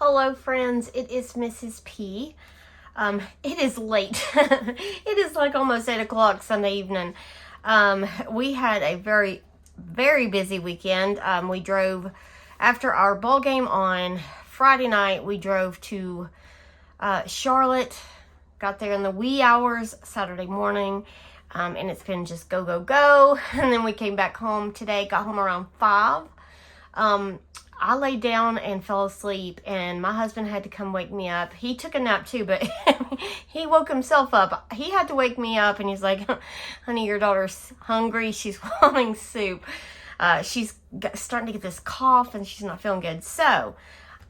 Hello friends, it is Mrs. P. It is late. It is like almost 8 o'clock Sunday evening. We had a very busy weekend. We drove after our ball game on Friday night. We drove to Charlotte, got there in the wee hours Saturday morning, and it's been just go, go, go. And then we came back home today, got home around 5. I laid down and fell asleep, and my husband had to come wake me up. He took a nap too, but he woke himself up. He had to wake me up, and he's like, honey, your daughter's hungry. She's wanting soup. She's starting to get this cough, and she's not feeling good. So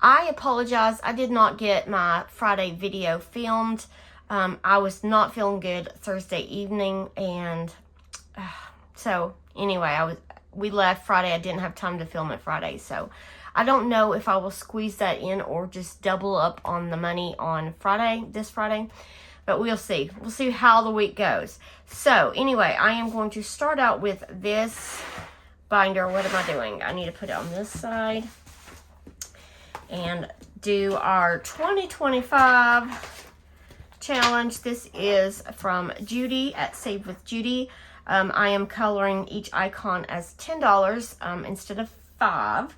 I apologize. I did not get my Friday video filmed. I was not feeling good Thursday evening, and so anyway, we left Friday. I didn't have time to film it Friday, so I don't know if I will squeeze that in or just double up on the money on Friday, this Friday, but we'll see. We'll see how the week goes. So anyway, I am going to start out with this binder. What am I doing? I need to put it on this side and do our 2025 challenge. This is from Judy at Save with Judy. I am coloring each icon as $10 instead of $5.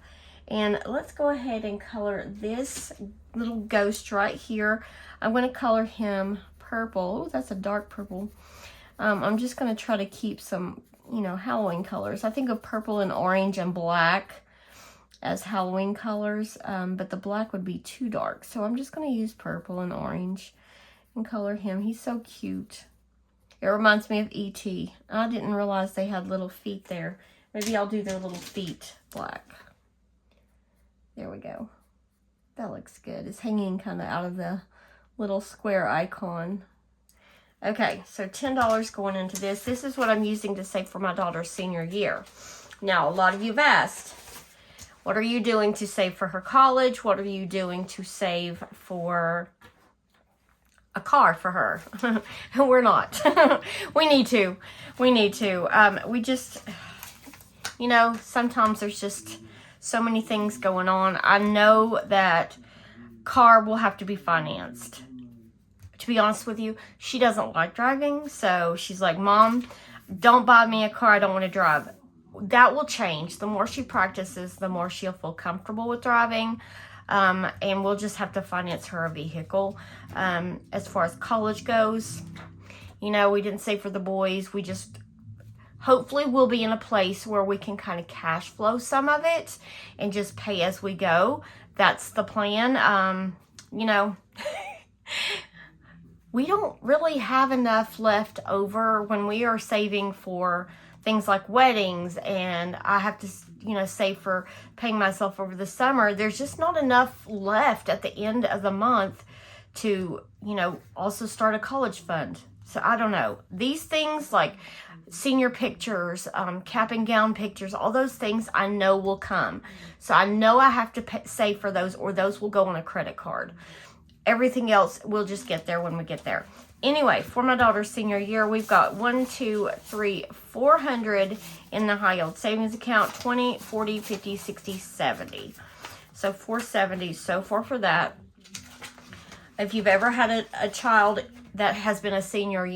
And let's go ahead and color this little ghost right here. I'm going to color him purple. Ooh, that's a dark purple. I'm just going to try to keep some, Halloween colors. I think of purple and orange and black as Halloween colors, but the black would be too dark. So I'm just going to use purple and orange and color him. He's so cute. It reminds me of E.T. I didn't realize they had little feet there. Maybe I'll do their little feet black. There we go. That looks good. It's hanging kind of out of the little square icon. Okay, so $10 going into this. This is what I'm using to save for my daughter's senior year. Now, a lot of you have asked, what are you doing to save for her college? What are you doing to save for a car for her? We're not. We need to. We just, sometimes there's just so many things going on. I know that car will have to be financed. To be honest with you, she doesn't like driving, so she's like, Mom, don't buy me a car. I don't want to drive. That will change. The more she practices, the more she'll feel comfortable with driving. And we'll just have to finance her a vehicle. As far as college goes, we didn't save for the boys. We just hopefully we'll be in a place where we can kind of cash flow some of it and just pay as we go. That's the plan. We don't really have enough left over when we are saving for things like weddings, and I have to, save for paying myself over the summer. There's just not enough left at the end of the month to, also start a college fund. So I don't know. These things like senior pictures, cap and gown pictures, all those things I know will come. So I know I have to save for those, or those will go on a credit card. Everything else, we'll just get there when we get there. Anyway, for my daughter's senior year, we've got 400 in the high yield savings account, 20, 40, 50, 60, 70. So 470 so far for that. If you've ever had a child that has been a senior,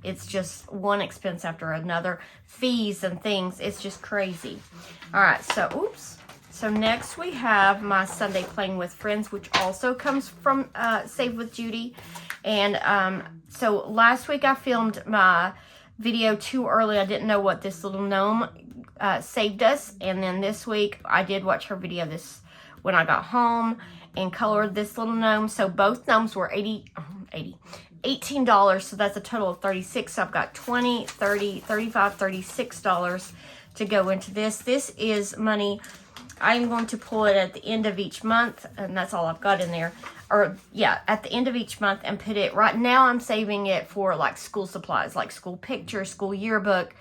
it's just one expense after another, fees and things. It's just crazy. All right, so next we have my Sunday Playing with Friends, which also comes from Save with Judy. And so last week I filmed my video too early. I didn't know what this little gnome saved us. And then this week I did watch her video when I got home and colored this little gnome. So both gnomes were $18. So that's a total of $36. So I've got $20, $30, $35, $36 to go into this. This is money. I'm going to pull it at the end of each month, and that's all I've got in there. At the end of each month, and put it, right now I'm saving it for like school supplies, like school pictures, school yearbook,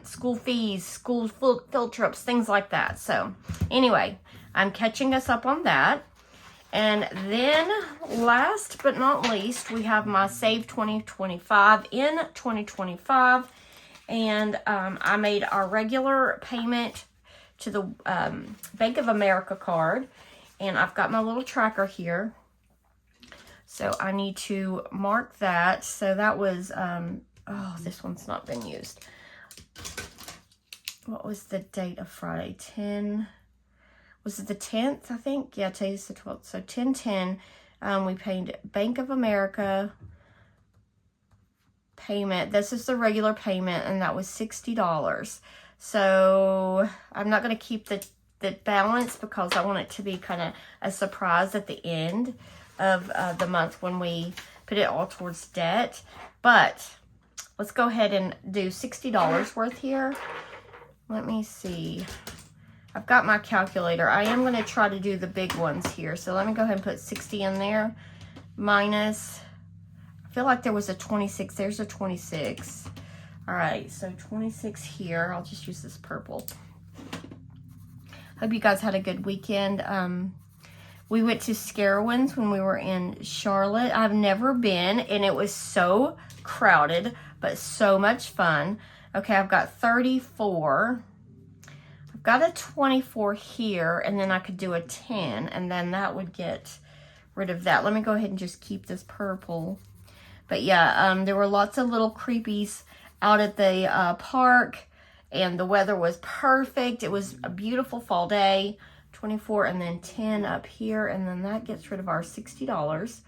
school fees, school field trips, things like that. So anyway, I'm catching us up on that. And then last but not least, we have my Save 2025 in 2025. And I made our regular payment to the Bank of America card. And I've got my little tracker here. So I need to mark that. So that was, oh, this one's not been used. What was the date of Friday? 10, was it the 10th, I think? Yeah, today's the 12th. So 10/10, we paid Bank of America payment. This is the regular payment, and that was $60. So I'm not going to keep the balance because I want it to be kind of a surprise at the end of the month when we put it all towards debt. But let's go ahead and do $60 worth here. Let me see. I've got my calculator. I am going to try to do the big ones here. So let me go ahead and put 60 in there. Minus, I feel like there was a 26. There's a 26. All right, so 26 here. I'll just use this purple. Hope you guys had a good weekend. We went to Scarowinds when we were in Charlotte. I've never been, and it was so crowded, but so much fun. Okay, I've got 34. I've got a 24 here, and then I could do a 10, and then that would get rid of that. Let me go ahead and just keep this purple. But yeah, there were lots of little creepies out at the park, and the weather was perfect. It was a beautiful fall day. 24 and then 10 up here, and then that gets rid of our $60.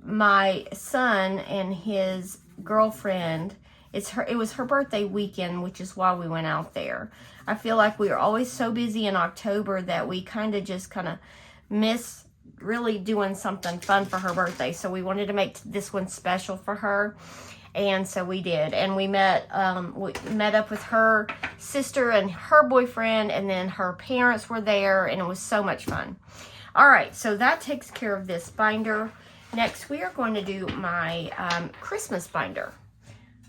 My son and his girlfriend, it was her birthday weekend, which is why we went out there. I feel like we are always so busy in October that we kind of miss really doing something fun for her birthday. So we wanted to make this one special for her. And so we did, and we met up with her sister and her boyfriend, and then her parents were there, and it was so much fun. All right, so that takes care of this binder. Next, we are going to do my Christmas binder.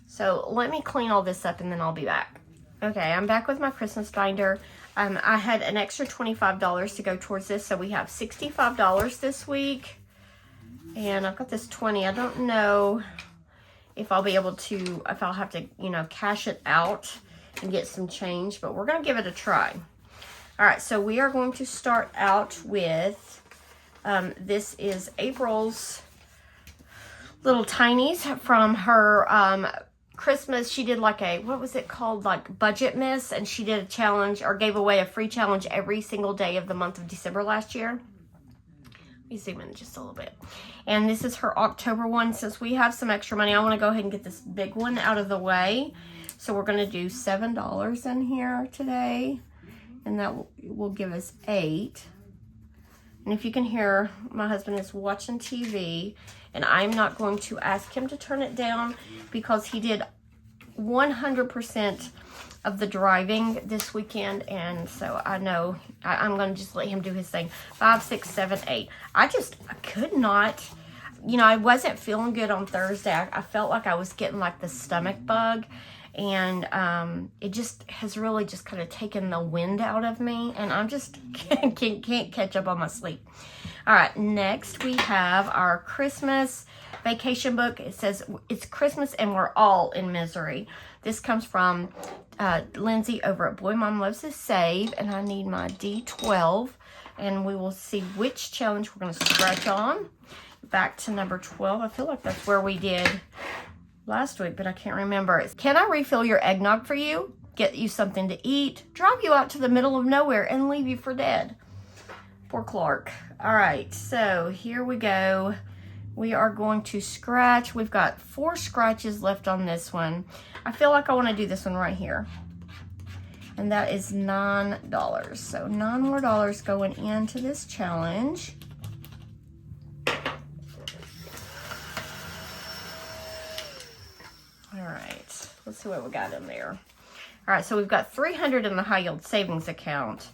So let me clean all this up, and then I'll be back. Okay, I'm back with my Christmas binder. I had an extra $25 to go towards this, so we have $65 this week. And I've got this 20. I don't know if I'll be able to, if I'll have to, cash it out and get some change, but we're going to give it a try. All right, so we are going to start out with, this is April's little tinies from her Christmas. She did like a, what was it called, like Budget Miss, and she did a challenge or gave away a free challenge every single day of the month of December last year. Let me zoom in just a little bit. And this is her October one. Since we have some extra money, I want to go ahead and get this big one out of the way. So we're going to do $7 in here today. And that will give us 8. And if you can hear, my husband is watching TV. And I'm not going to ask him to turn it down because he did 100% of the driving this weekend, and so I know I'm going to just let him do his thing. 5, 6, 7, 8. I could not, I wasn't feeling good on Thursday. I felt like I was getting like the stomach bug, and it just has really just kind of taken the wind out of me, and I'm just can't catch up on my sleep. All right, next we have our Christmas vacation book. It says it's Christmas and we're all in misery. This comes from Lindsay over at Boy Mom Loves to Save, and I need my D12, and we will see which challenge we're going to scratch on. Back to number 12. I feel like that's where we did last week, but I can't remember. Can I refill your eggnog for you? Get you something to eat? Drive you out to the middle of nowhere and leave you for dead? Poor Clark. All right, so here we go. We are going to scratch. We've got 4 scratches left on this one. I feel like I want to do this one right here. And that is $9. So $9 more going into this challenge. All right, let's see what we got in there. All right, so we've got $300 in the high yield savings account.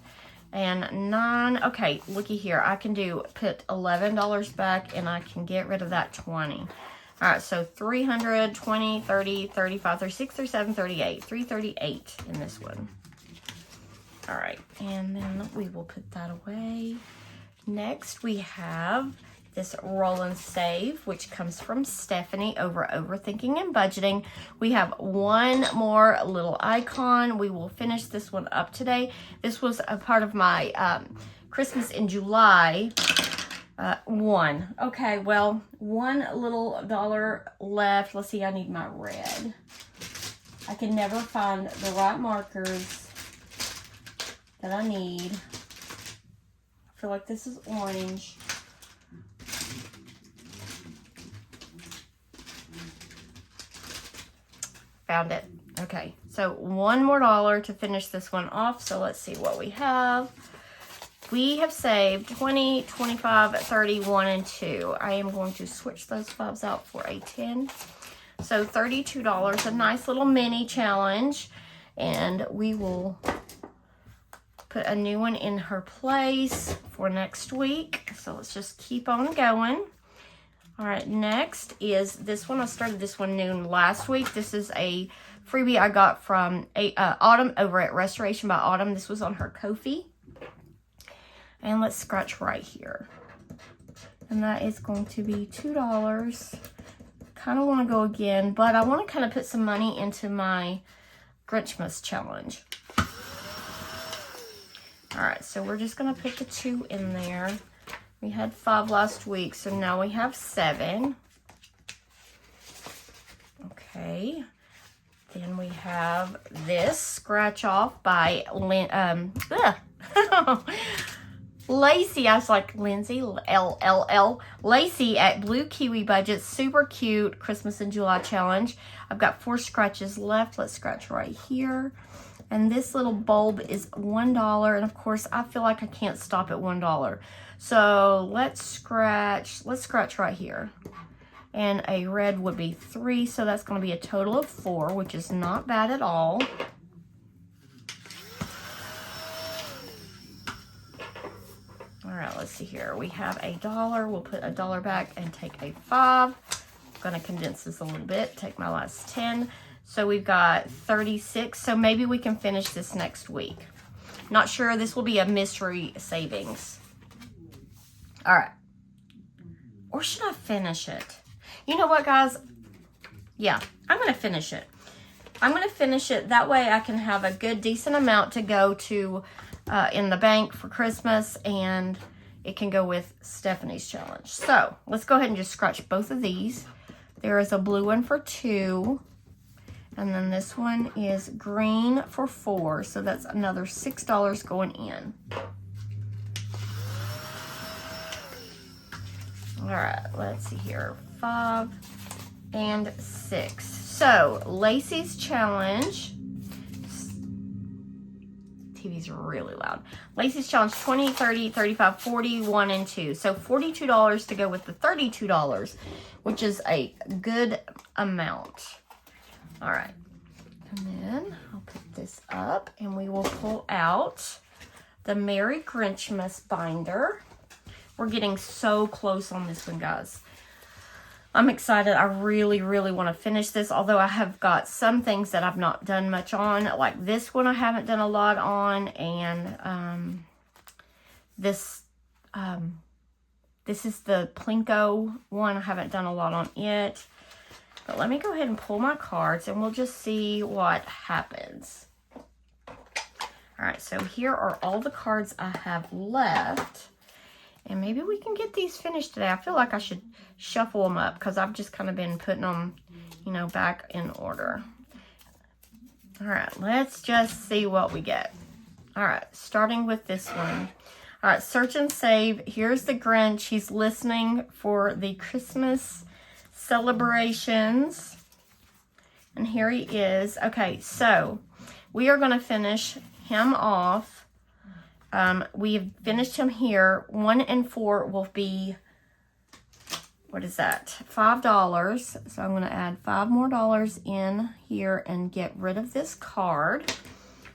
And 9, okay, looky here. I can put $11 back, and I can get rid of that 20. All right, so 300, 20, 30, 35, 36, 37, 38. 338 in this one. All right, and then we will put that away. Next, we have this roll and save, which comes from Stephanie over Overthinking and Budgeting. We have one more little icon. We will finish this one up today. This was a part of my Christmas in July one. Okay, well, one little dollar left. Let's see, I need my red. I can never find the right markers that I need. I feel like this is orange. Found it. Okay, so one more dollar to finish this one off. So let's see what we have. We have saved 20, 25, 30, 1, and 2. I am going to switch those 5s out for a 10. So $32, a nice little mini challenge. And we will put a new one in her place for next week. So let's just keep on going. All right, next is this one. I started this one noon last week. This is a freebie I got from Autumn over at Restoration by Autumn. This was on her Ko-fi. And let's scratch right here. And that is going to be $2. Kind of want to go again, but I want to kind of put some money into my Grinchmas challenge. All right, so we're just going to put the 2 in there. We had 5 last week, so now we have 7. Okay. Then we have this scratch off by Lacey. I was like Lindsay, LLL. Lacey at Blue Kiwi Budget. Super cute Christmas in July challenge. I've got 4 scratches left. Let's scratch right here. And this little bulb is $1. And of course, I feel like I can't stop at $1. So let's scratch right here. And a red would be 3. So that's going to be a total of 4, which is not bad at all. All right, let's see here. We have $1. We'll put $1 back and take a 5. I'm going to condense this a little bit. Take my last 10. So we've got 36. So maybe we can finish this next week. Not sure. This will be a mystery savings. All right. Or should I finish it? You know what, guys? Yeah, I'm going to finish it. I'm going to finish it. That way I can have a good, decent amount to go to in the bank for Christmas. And it can go with Stephanie's challenge. So let's go ahead and just scratch both of these. There is a blue one for 2. And then this one is green for 4. So that's another $6 going in. All right, let's see here. 5 and 6. So Lacey's challenge. TV's really loud. Lacey's challenge 20, 30, 35, 40, 1, and 2. So $42 to go with the $32, which is a good amount. All right. And then I'll put this up and we will pull out the Merry Grinchmas binder. We're getting so close on this one, guys. I'm excited. I really, really want to finish this, although I have got some things that I've not done much on. Like this one I haven't done a lot on, and this is the Plinko one. I haven't done a lot on it. But let me go ahead and pull my cards, and we'll just see what happens. All right, so here are all the cards I have left. And maybe we can get these finished today. I feel like I should shuffle them up because I've just kind of been putting them, you know, back in order. All right, let's just see what we get. All right, starting with this one. All right, search and save. Here's the Grinch. He's listening for the Christmas celebrations. And here he is. Okay, so we are going to finish him off. We have finished him here. 1 and 4 will be, what is that? $5. So I'm going to add $5 more in here and get rid of this card.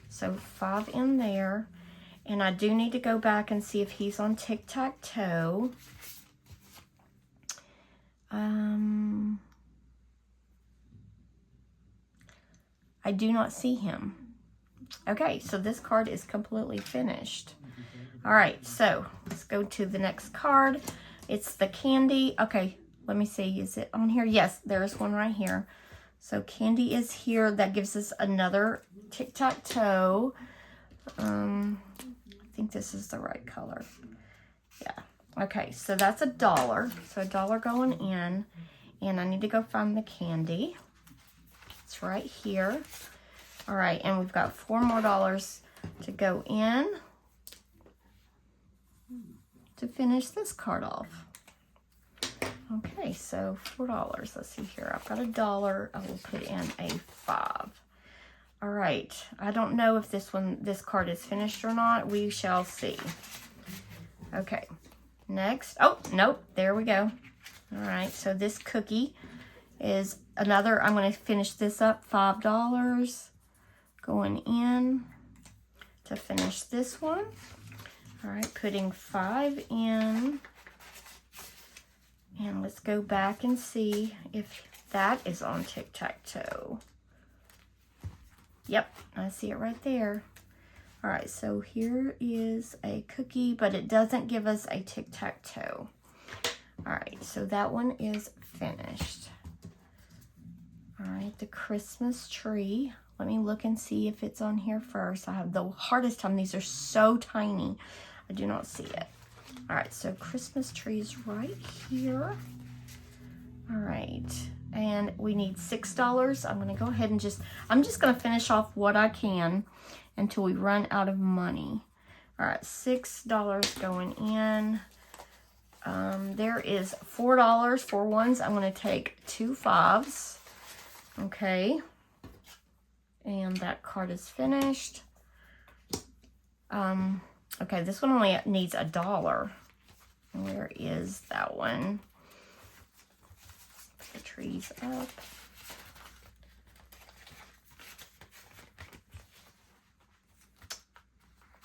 So 5 in there. And I do need to go back and see if he's on tic-tac-toe. I do not see him. Okay, so this card is completely finished. All right, so let's go to the next card. It's the candy. Okay, let me see. Is it on here? Yes, there's one right here. So candy is here. That gives us another tic-tac-toe. I think this is the right color. Yeah. Okay, so that's $1. So $1 going in. And I need to go find the candy. It's right here. All right, and we've got $4 more to go in to finish this card off. Okay, so $4. Let's see here. I've got $1. I will put in a 5. All right. I don't know if this card is finished or not. We shall see. Okay. Next. Oh, nope. There we go. All right. So this cookie is another. I'm going to finish this up. $5 going in to finish this one. All right. Putting 5 in. And let's go back and see if that is on tic-tac-toe. Yep, I see it right there. All right, so here is a cookie, but it doesn't give us a tic-tac-toe. All right, so that one is finished. All right, the Christmas tree. Let me look and see if it's on here first. I have the hardest time. These are so tiny. I do not see it. All right, so Christmas tree is right here. All right, and we need $6. I'm gonna go ahead and I'm just gonna finish off what I can until we run out of money. All right, $6 going in. There is $4 for ones. I'm gonna take 2 5s. Okay, and that card is finished. Okay, this one only needs $1. Where is that one? Put the trees up.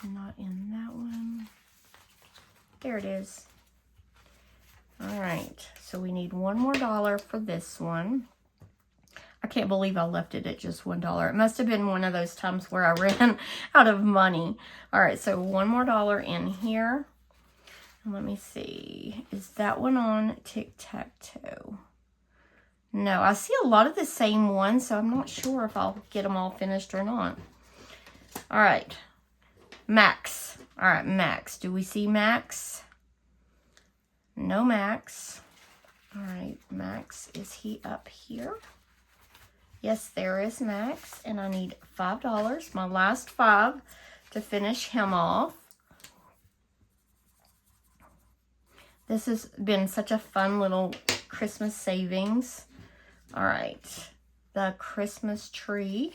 Not in that one. There it is. All right, so we need $1 more for this one. I can't believe I left it at just $1. It must have been one of those times where I ran out of money. All right, so $1 more in here. And let me see. Is that one on tic-tac-toe? No, I see a lot of the same ones, so I'm not sure if I'll get them all finished or not. All right, Max. All right, Max. Do we see Max? No Max. All right, Max, is he up here? Yes, there is Max, and I need $5, my last 5, to finish him off. This has been such a fun little Christmas savings. All right, the Christmas tree.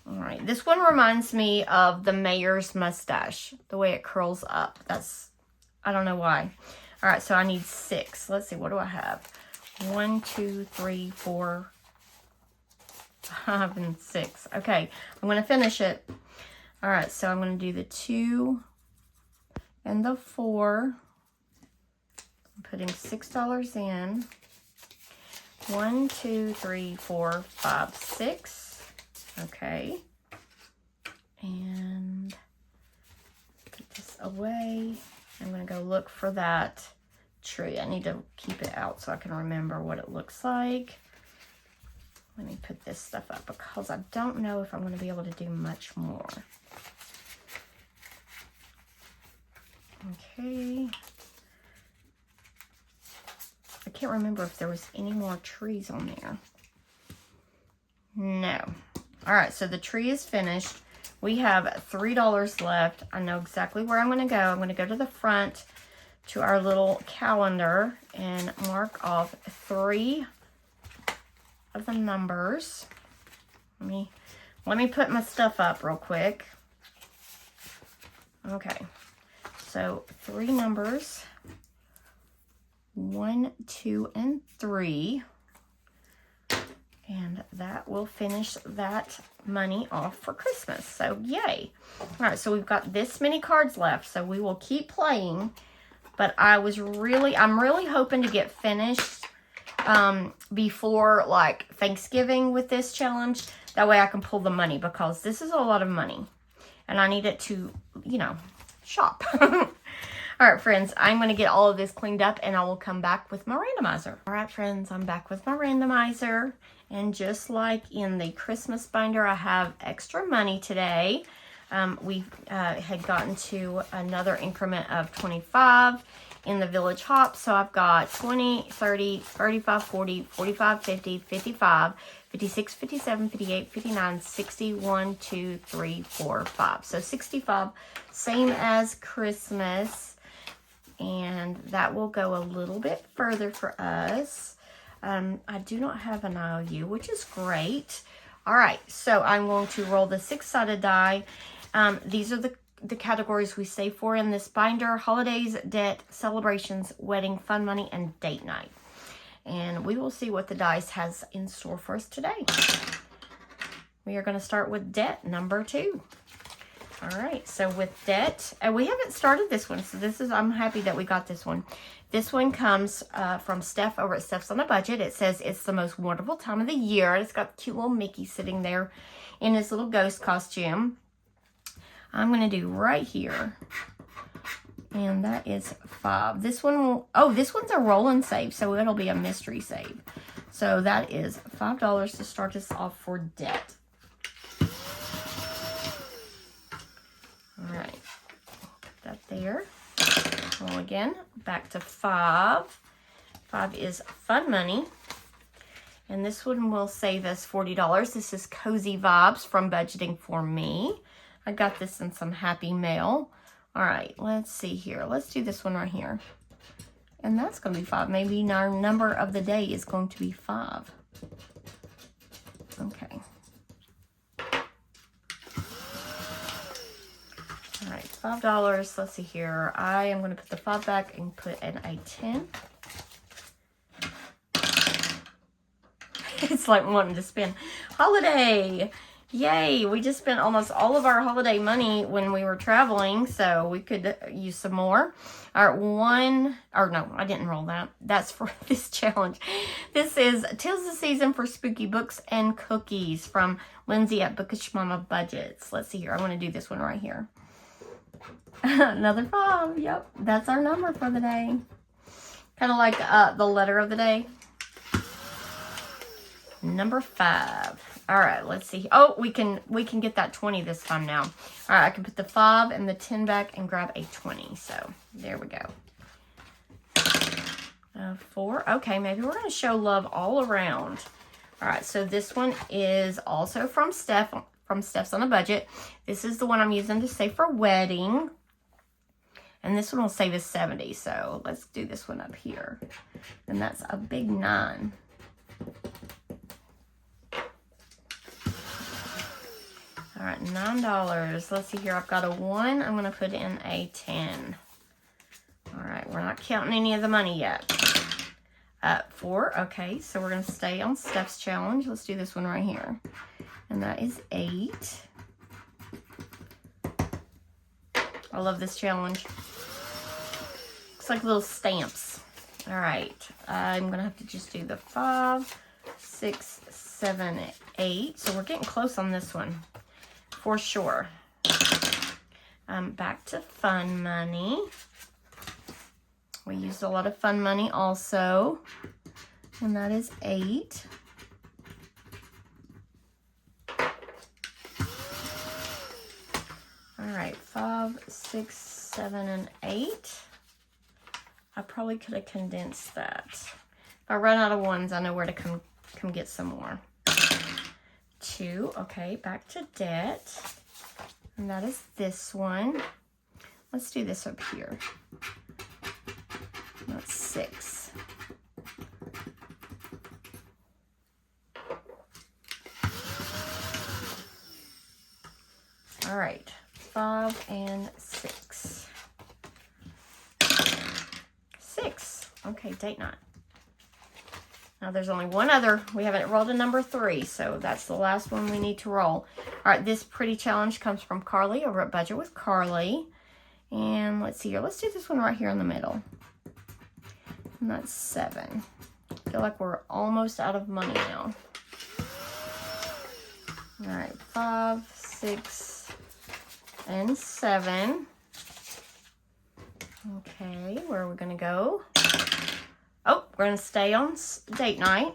All right, this one reminds me of the mayor's mustache, the way it curls up. I don't know why. All right, so I need 6. Let's see, what do I have? 1, 2, 3, 4, 5, and 6. Okay, I'm going to finish it. All right, so I'm going to do the 2 and the 4. I'm putting $6 in. 1, 2, 3, 4, 5, 6. Okay. And put this away. I'm going to go look for that tree. I need to keep it out so I can remember what it looks like. Let me put this stuff up because I don't know if I'm going to be able to do much more. Okay. I can't remember if there was any more trees on there. No. All right, so the tree is finished. We have $3 left. I know exactly where I'm going to go. I'm going to go to the front to our little calendar and mark off 3 of the numbers. Let me put my stuff up real quick. Okay, so 3 numbers. 1, 2, and 3. And that will finish that money off for Christmas. So yay. All right, so we've got this many cards left, so we will keep playing. But I'm really hoping to get finished before like Thanksgiving with this challenge. That way I can pull the money because this is a lot of money. And I need it to, shop. All right, friends, I'm going to get all of this cleaned up and I will come back with my randomizer. All right, friends, I'm back with my randomizer. And just like in the Christmas binder, I have extra money today. We had gotten to another increment of 25 in the Village Hop. So I've got 20, 30, 35, 40, 45, 50, 55, 56, 57, 58, 59, 60, 1, 2, 3, 4, 5. So 65, same as Christmas. And that will go a little bit further for us. I do not have an IOU, which is great. All right, so I'm going to roll the 6-sided die. These are the categories we save for in this binder: holidays, debt, celebrations, wedding, fun money, and date night. And we will see what the dice has in store for us today. We are going to start with debt number 2. All right, so with debt, and we haven't started this one, so this is, I'm happy that we got this one. This one comes from Steph over at Steph's on a Budget. It says it's the most wonderful time of the year. It's got the cute little Mickey sitting there in his little ghost costume. I'm going to do right here. And that is 5. This one will, oh, this one's a roll and save, so it'll be a mystery save. So that is $5 to start us off for debt. All right, put that there. Roll again, back to 5. 5 is fun money. And this one will save us $40. This is Cozy Vibes from Budgeting for Me. I got this in some Happy Mail. All right, let's see here. Let's do this one right here. And that's going to be 5. Maybe our number of the day is going to be 5. Okay. All right, $5. Let's see here. I am going to put the 5 back and put in a 10. It's like wanting to spend. Holiday! Yay! We just spent almost all of our holiday money when we were traveling, so we could use some more. All right, no, I didn't roll that. That's for this challenge. This is 'Tis the Season for Spooky Books and Cookies from Lindsay at Bookish Mama Budgets. Let's see here. I'm going to do this one right here. Another 5. Yep, that's our number for the day. Kind of like the letter of the day. Number 5. All right, let's see. Oh, we can get that 20 this time now. All right, I can put the 5 and the 10 back and grab a 20. So there we go. 4. Okay, maybe we're going to show love all around. All right, so this one is also from Steph, from Steph's on a Budget. This is the one I'm using to save for wedding. And this one will save us 70. So let's do this one up here. And that's a big 9. All right, $9. Let's see here. I've got a 1. I'm going to put in a 10. All right, we're not counting any of the money yet. 4. Okay, so we're going to stay on Steph's challenge. Let's do this one right here. And that is 8. I love this challenge. Looks like little stamps. All right, I'm going to have to just do the 5, 6, 7, 8. So we're getting close on this one. For sure. Back to fun money. We used a lot of fun money also. And that is 8. All right, 5, 6, 7, and 8. I probably could have condensed that. If I run out of 1s, I know where to come get some more. 2. Okay, back to debt. And that is this one. Let's do this up here. That's 6. All right, 5 and 6. 6. Okay, date night. Now there's only one other. We haven't rolled a number 3, so that's the last one we need to roll. All right, this pretty challenge comes from Carly over at Budget with Carly. And let's see here. Let's do this one right here in the middle. And that's 7. I feel like we're almost out of money now. All right, 5, 6, and 7. Okay, where are we going to go? Oh, we're going to stay on date night.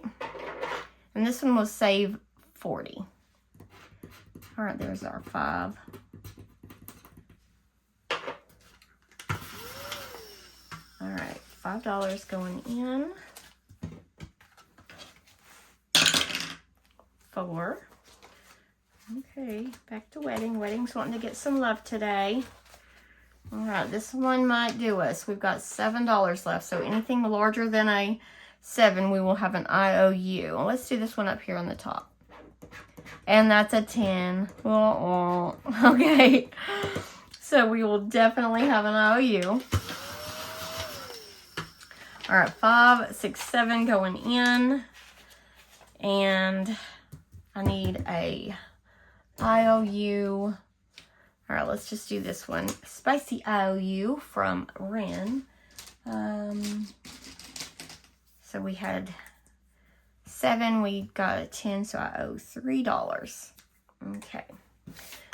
And this one will save 40. All right, there's our 5. All right, $5 going in. 4. Okay, back to wedding. Wedding's wanting to get some love today. All right, this one might do us. We've got $7 left, so anything larger than a 7, we will have an IOU. Let's do this one up here on the top. And that's a 10. Okay, so we will definitely have an IOU. All right, 5, 6, 7 going in. And I need a IOU. All right, let's just do this one. Spicy IOU from Ren. So we had 7, we got a 10, so I owe $3. Okay,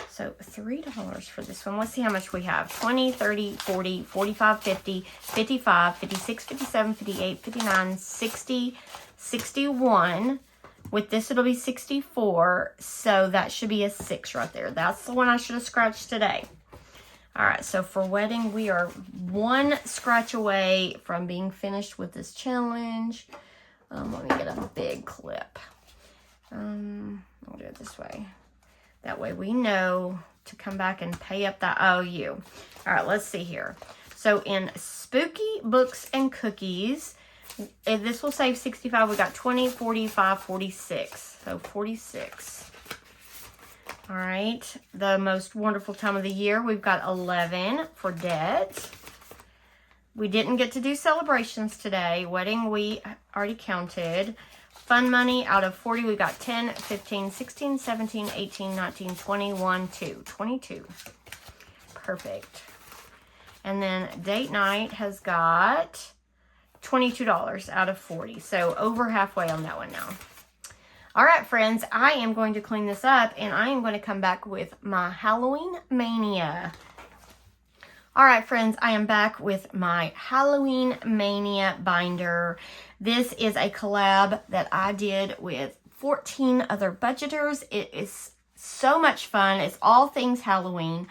so $3 for this one. Let's see how much we have. 20, 30, 40, 45, 50, 55, 56, 57, 58, 59, 60, 61. With this, it'll be 64, so that should be a 6 right there. That's the one I should have scratched today. All right, so for wedding, we are 1 scratch away from being finished with this challenge. Let me get a big clip. I'll do it this way. That way we know to come back and pay up that IOU. All right, let's see here. So in Spooky Books and Cookies, this will save 65. We got 20, 45, 46. So 46. All right. The Most Wonderful Time of the Year. We've got 11 for Dead. We didn't get to do Celebrations today. Wedding, we already counted. Fun Money, out of 40, we got 10, 15, 16, 17, 18, 19, 21, 2. 22. Perfect. And then Date Night has got $22 out of 40. So over halfway on that one now. All right, friends, I am going to clean this up and I am going to come back with my Halloween Mania. All right, friends, I am back with my Halloween Mania binder. This is a collab that I did with 14 other budgeters. It is so much fun. It's all things Halloween.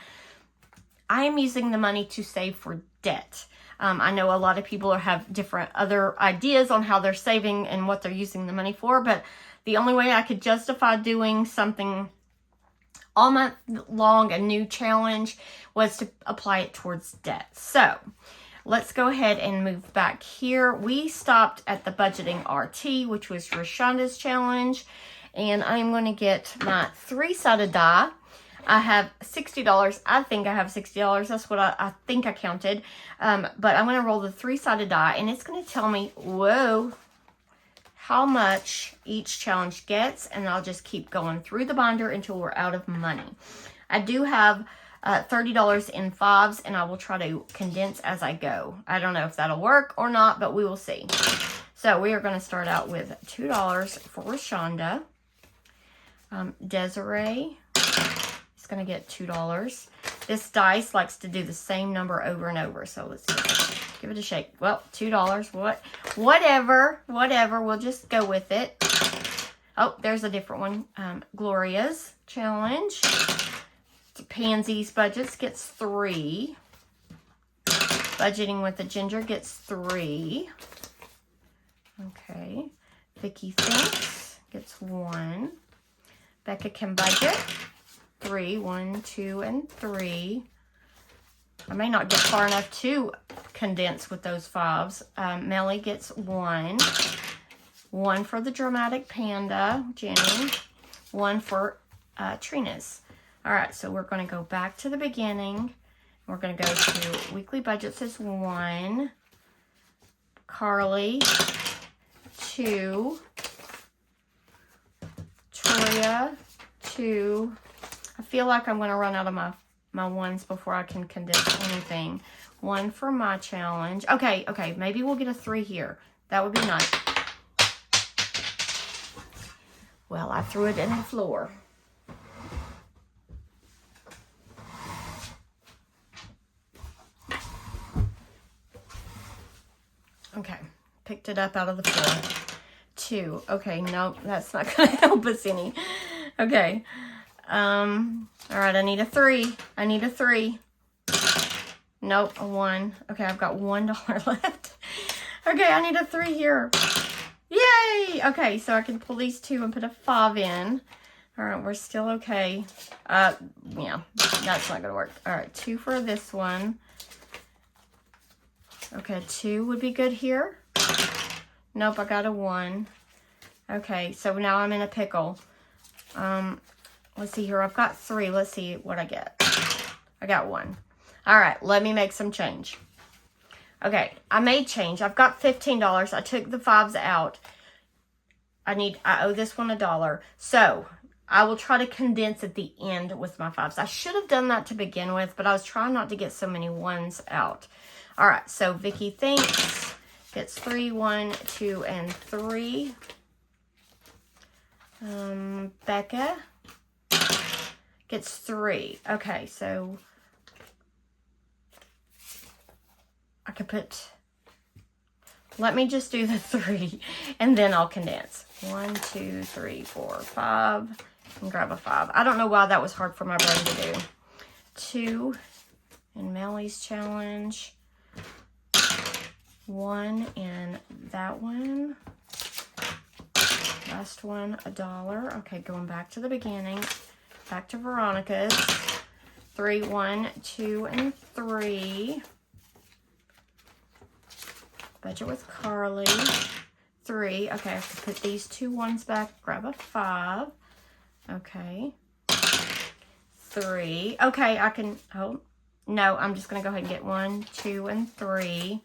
I am using the money to save for debt. I know a lot of people have different other ideas on how they're saving and what they're using the money for, but the only way I could justify doing something all month long, a new challenge, was to apply it towards debt. So let's go ahead and move back here. We stopped at the budgeting RT, which was Rashonda's challenge, and I'm going to get my 3-sided die. I have $60. I think I have $60. That's what I think I counted. But I'm going to roll the 3-sided die, and it's going to tell me, whoa, how much each challenge gets, and I'll just keep going through the binder until we're out of money. I do have $30 in 5s, and I will try to condense as I go. I don't know if that'll work or not, but we will see. So we are going to start out with $2 for Rashonda. Desiree is going to get $2. This dice likes to do the same number over and over, so let's give it a shake. Well, $2. Whatever. We'll just go with it. Oh, there's a different one. Gloria's challenge. Pansy's budgets gets 3. Budgeting with the Ginger gets 3. Okay. Vicky Thinks gets 1. Becca Can Budget 3. 1, 2, and 3. I may not get far enough to condense with those 5s. Melly gets 1. 1 for the Dramatic Panda, Jenny. 1 for Trina's. All right, so we're going to go back to the beginning. We're going to go to weekly budgets as 1. Carly, 2. Toya, 2. I feel like I'm going to run out of my 1s before I can condense anything. 1 for my challenge. Okay, maybe we'll get a 3 here. That would be nice. Well, I threw it in the floor. Okay, picked it up out of the floor. 2. Okay, nope, that's not gonna help us any. Okay. All right, I need a 3. I need a 3. Nope, a 1. Okay, I've got $1 left. Okay, I need a 3 here. Yay! Okay, so I can pull these 2 and put a 5 in. All right, we're still okay. Yeah, that's not gonna work. All right, 2 for this one. Okay, 2 would be good here. Nope, I got a 1. Okay, so now I'm in a pickle. Let's see here. I've got 3. Let's see what I get. I got 1. All right, let me make some change. Okay, I made change. I've got $15. I took the 5s out. I owe this one $1. So I will try to condense at the end with my 5s. I should have done that to begin with, but I was trying not to get so many 1s out. All right, so Vicky thinks gets 3, 1, 2, and 3. Becca gets 3. Okay, so I could put, let me just do the 3 and then I'll condense. 1, 2, 3, 4, 5, and grab a 5. I don't know why that was hard for my brain to do. 2 in Melly's challenge. 1 in that one. Last one, $1. Okay, going back to the beginning. Back to Veronica's. 3, 1, 2, and 3. Budget with Carly. 3. Okay, I have to put these 2 1s back. Grab a 5. Okay. 3. Okay, I can, oh, no, I'm just going to go ahead and get 1, 2, and 3.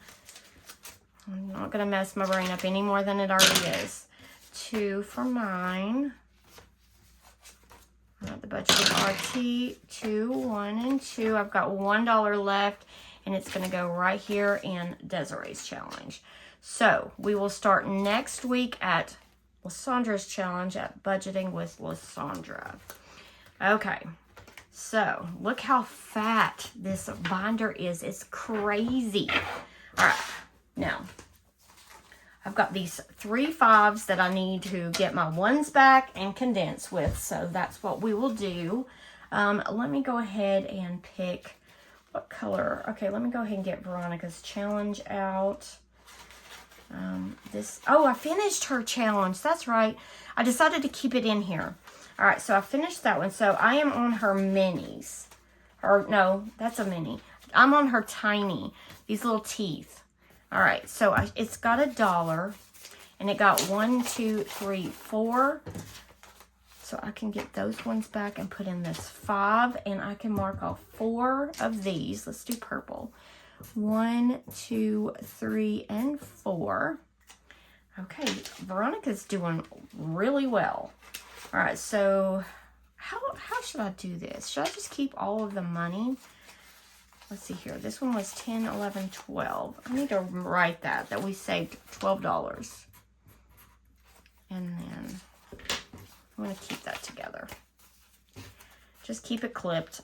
I'm not going to mess my brain up any more than it already is. 2 for mine. The budget with RT. 2, 1, and 2. I've got $1 left, and it's going to go right here in Desiree's challenge. So we will start next week at Lysandra's challenge at Budgeting with Lysandra. Okay, so look how fat this binder is. It's crazy. All right, now I've got these 3 5s that I need to get my 1s back and condense with, so that's what we will do. Let me go ahead and pick what color. Okay, let me go ahead and get Veronica's challenge out. Oh, I finished her challenge. That's right. I decided to keep it in here. All right, so I finished that one. So I am on her minis. No, that's a mini. I'm on her tiny, these little teeth. All right, so it's got $1, and it got 1, 2, 3, 4. So I can get those ones back and put in this 5, and I can mark off 4 of these. Let's do purple. 1, 2, 3, and 4. Okay, Veronica's doing really well. All right, so how should I do this? Should I just keep all of the money? Let's see here. This one was 10, 11, 12. I need to write that we saved $12. And then I'm going to keep that together. Just keep it clipped.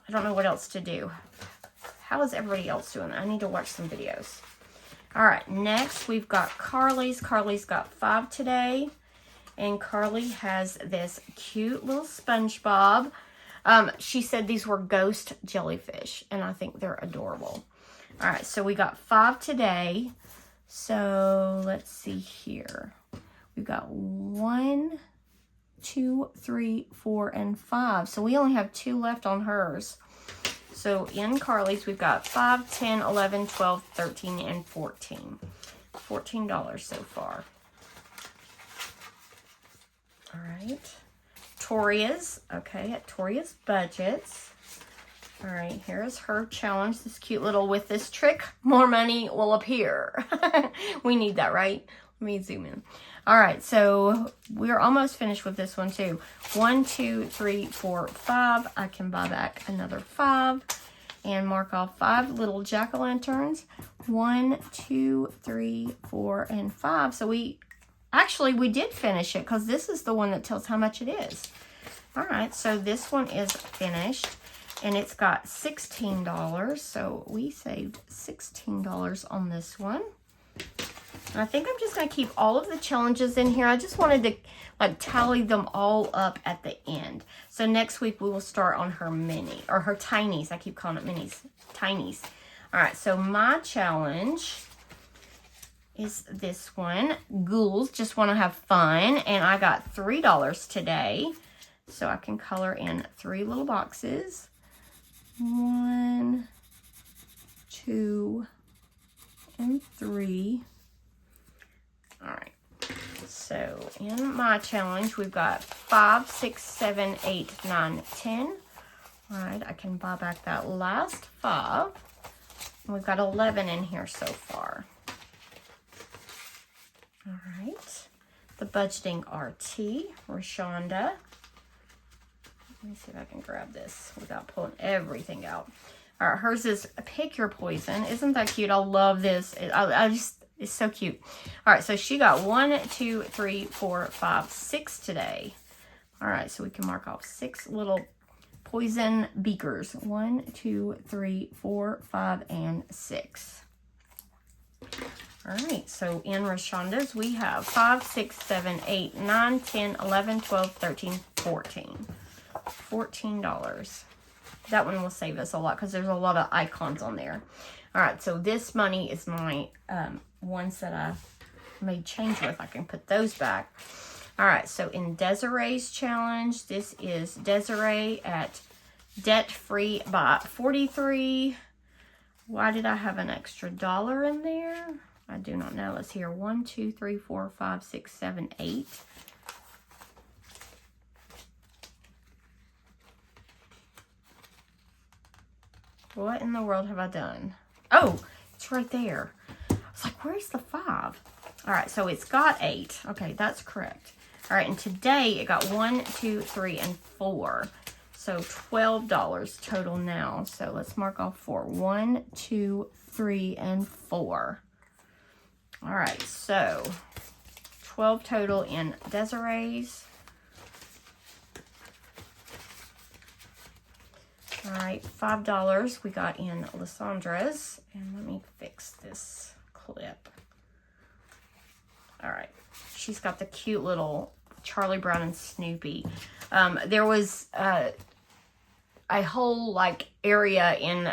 I don't know what else to do. How is everybody else doing? I need to watch some videos. All right, next we've got Carly's. Carly's got 5 today. And Carly has this cute little SpongeBob. She said these were ghost jellyfish, and I think they're adorable. All right, so we got 5 today. So let's see here. We've got 1, 2, 3, 4, and 5. So we only have 2 left on hers. So in Carly's, we've got 5, 10, 11, 12, 13, and 14. $14 so far. All right. Toria's. Okay, at Toria's Budgets. All right, here's her challenge. This cute little, with this trick, more money will appear. We need that, right? Let me zoom in. All right, so we're almost finished with this one too. 1, 2, 3, 4, 5. I can buy back another 5 and mark off 5 little jack-o'-lanterns. 1, 2, 3, 4, and 5. So we did finish it, because this is the one that tells how much it is. All right, so this one is finished, and it's got $16. So we saved $16 on this one. And I think I'm just going to keep all of the challenges in here. I just wanted to like tally them all up at the end. So next week we will start on her mini, or her tinies. I keep calling it minis. Tinies. All right, so my challenge is this one. Ghouls just want to have fun. And I got $3 today. So I can color in 3 little boxes. 1, 2, and 3. All right, so in my challenge, we've got 5, 6, 7, 8, 9, 10. All right, I can buy back that last 5. And we've got 11 in here so far. All right, the budgeting RT, Rashonda. Let me see if I can grab this without pulling everything out. All right, hers is Pick Your Poison. Isn't that cute? I love this. It's so cute. All right, so she got 1, 2, 3, 4, 5, 6 today. All right, so we can mark off 6 little poison beakers. 1, 2, 3, 4, 5, and 6. All right, so in Rashonda's, we have 5, 6, 7, 8, 9, 10, 11, 12, 13, 14. $14. That one will save us a lot because there's a lot of icons on there. All right, so this money is my ones that I made change with. I can put those back. All right, so in Desiree's challenge, this is Desiree at Debt Free by 43. Why did I have an extra $1 in there? I do not know. Let's hear 1, 2, 3, 4, 5, 6, 7, 8. What in the world have I done? Oh, it's right there. I was like, where's the 5? All right, so it's got 8. Okay, that's correct. All right, and today it got 1, 2, 3, and 4. So $12 total now. So let's mark off 4. 1, 2, 3, and 4. All right, so 12 total in Desiree's. All right, $5 we got in Lissandra's. And let me fix this clip. All right, she's got the cute little Charlie Brown and Snoopy. There was a whole like area in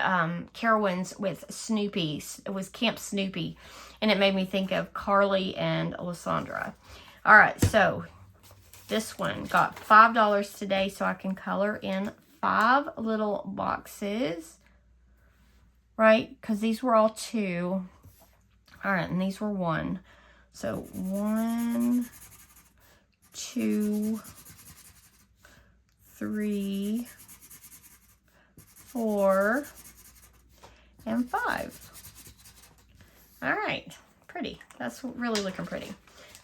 Carowinds with Snoopy. It was Camp Snoopy. And it made me think of Carly and Lysandra. All right, so this one got $5 today, so I can color in 5 little boxes, right? Because these were all 2. All right, and these were 1. So 1, 2, 3, 4, and 5. All right, pretty. That's really looking pretty.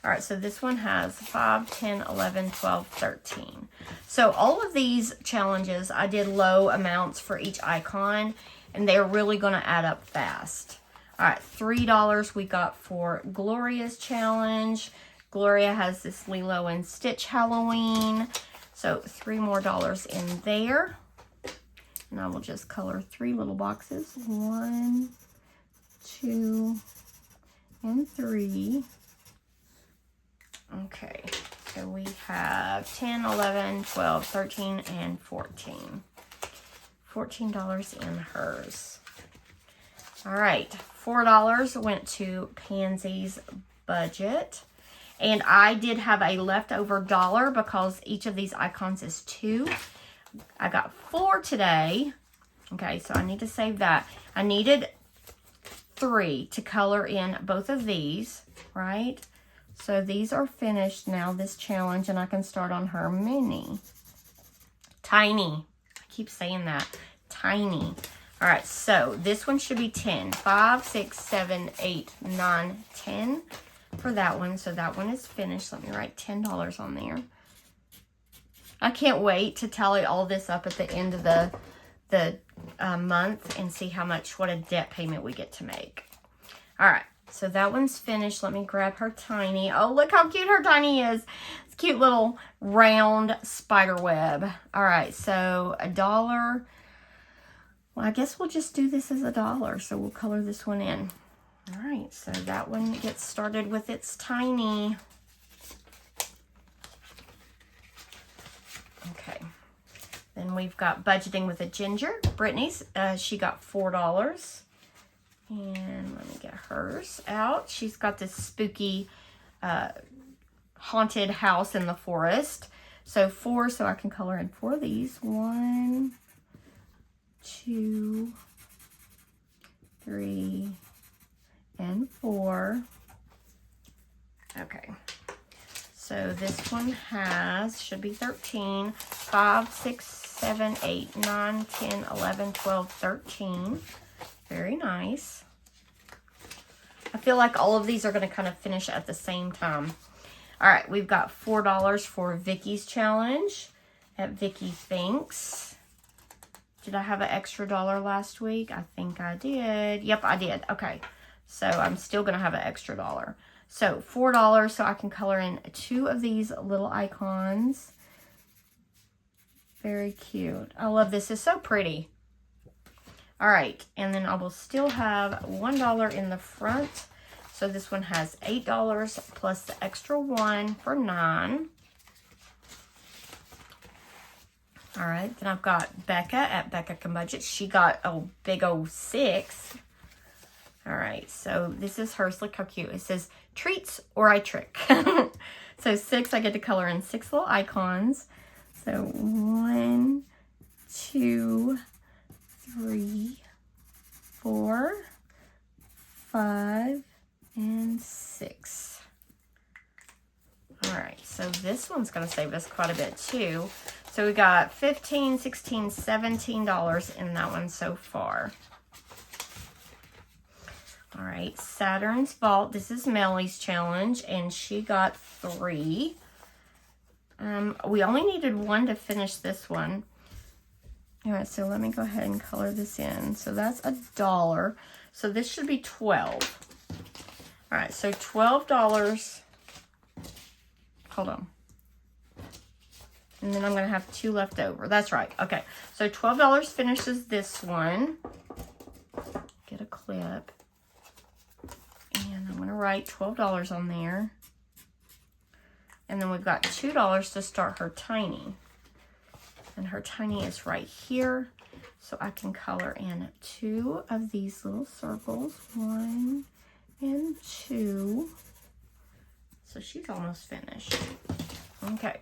All right, so this one has 5, 10, 11, 12, 13. So all of these challenges, I did low amounts for each icon, and they're really going to add up fast. All right, $3 we got for Gloria's challenge. Gloria has this Lilo and Stitch Halloween. So $3 more in there. And I will just color 3 little boxes. 1, 2, and 3. Okay, so we have 10, 11, 12, 13, and 14. $14 in hers. All right, $4 went to Pansy's budget. And I did have a leftover $1 because each of these icons is 2. I got 4 today. Okay, so I need to save that. I needed 3 to color in both of these, right? So these are finished now, this challenge, and I can start on her mini. Tiny. I keep saying that. Tiny. All right, so this one should be 10. 5, 6, 7, 8, 9, 10 for that one. So that one is finished. Let me write $10 on there. I can't wait to tally all this up at the end of the month and see what a debt payment we get to make. All right, so that one's finished. Let me grab her tiny. Oh, look how cute her tiny is. It's a cute little round spider web. All right, so $1. Well, I guess we'll just do this as $1. So we'll color this one in. All right, so that one gets started with its tiny. Okay, then we've got budgeting with a ginger. Brittany's, she got $4. And let me get hers out. She's got this spooky haunted house in the forest. So 4, so I can color in 4 of these. 1, 2, 3, and 4. Okay. So this one has, should be 13, 5, 6, 7, 8, 9, 10, 11, 12, 13. Very nice. I feel like all of these are going to kind of finish at the same time. All right, we've got $4 for Vicky's challenge at Vicky Thinks. Did I have an extra $1 last week? I think I did. Yep, I did. Okay, so I'm still going to have an extra $1. So $4, so I can color in 2 of these little icons. Very cute. I love this. It's so pretty. All right, and then I will still have $1 in the front. So this one has $8 plus the extra 1 for $9. All right, then I've got Becca at Becca Can Budget. She got a big old 6. All right, so this is hers. Look how cute. It says, treats or I trick. So 6, I get to color in 6 little icons. So 1, 2, 3, 4, 5, and 6. All right, so this one's going to save us quite a bit too. So we got $15, $16, $17 in that one so far. All right, Saturn's Vault. This is Melly's challenge, and she got 3. We only needed 1 to finish this one. All right, so let me go ahead and color this in. So that's $1. So this should be 12. All right, so $12. Hold on. And then I'm going to have 2 left over. That's right. Okay, so $12 finishes this one. Get a clip. And I'm going to write $12 on there. And then we've got $2 to start her tiny. And her tiny is right here. So I can color in 2 of these little circles. 1 and 2. So she's almost finished. Okay.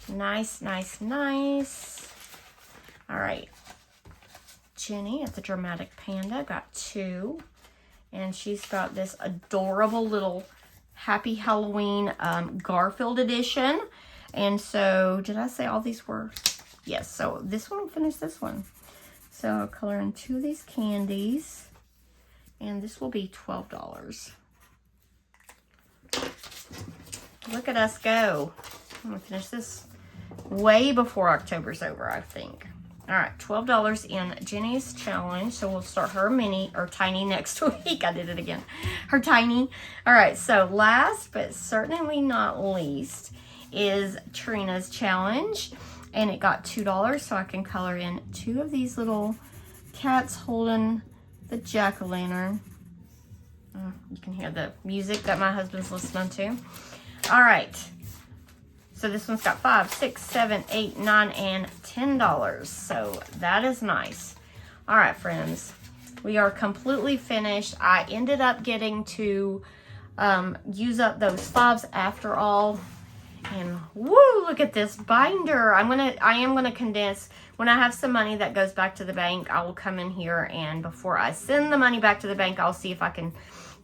Nice, nice, nice. All right. Jenny at the Dramatic Panda got 2. And she's got this adorable little Happy Halloween Garfield edition. And so, did I say all these were? Yes, so this one will finish this one. So I'll color in 2 of these candies. And this will be $12. Look at us go. I'm going to finish this way before October's over, I think. All right, $12 in Jenny's challenge. So we'll start her mini or tiny next week. I did it again. Her tiny. All right, so last but certainly not least is Trina's challenge. And it got $2, so I can color in 2 of these little cats holding the jack-o'-lantern. You can hear the music that my husband's listening to. All right. So this one's got 5, 6, 7, 8, 9, and $10. So that is nice. All right, friends. We are completely finished. I ended up getting to use up those 5s after all. And woo, look at this binder. I am gonna condense. When I have some money that goes back to the bank, I will come in here, and before I send the money back to the bank, I'll see if I can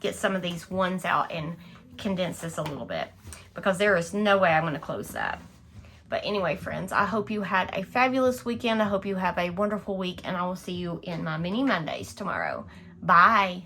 get some of these ones out and condense this a little bit, because there is no way I'm going to close that. But anyway, friends, I hope you had a fabulous weekend. I hope you have a wonderful week, and I will see you in my mini Mondays tomorrow. Bye.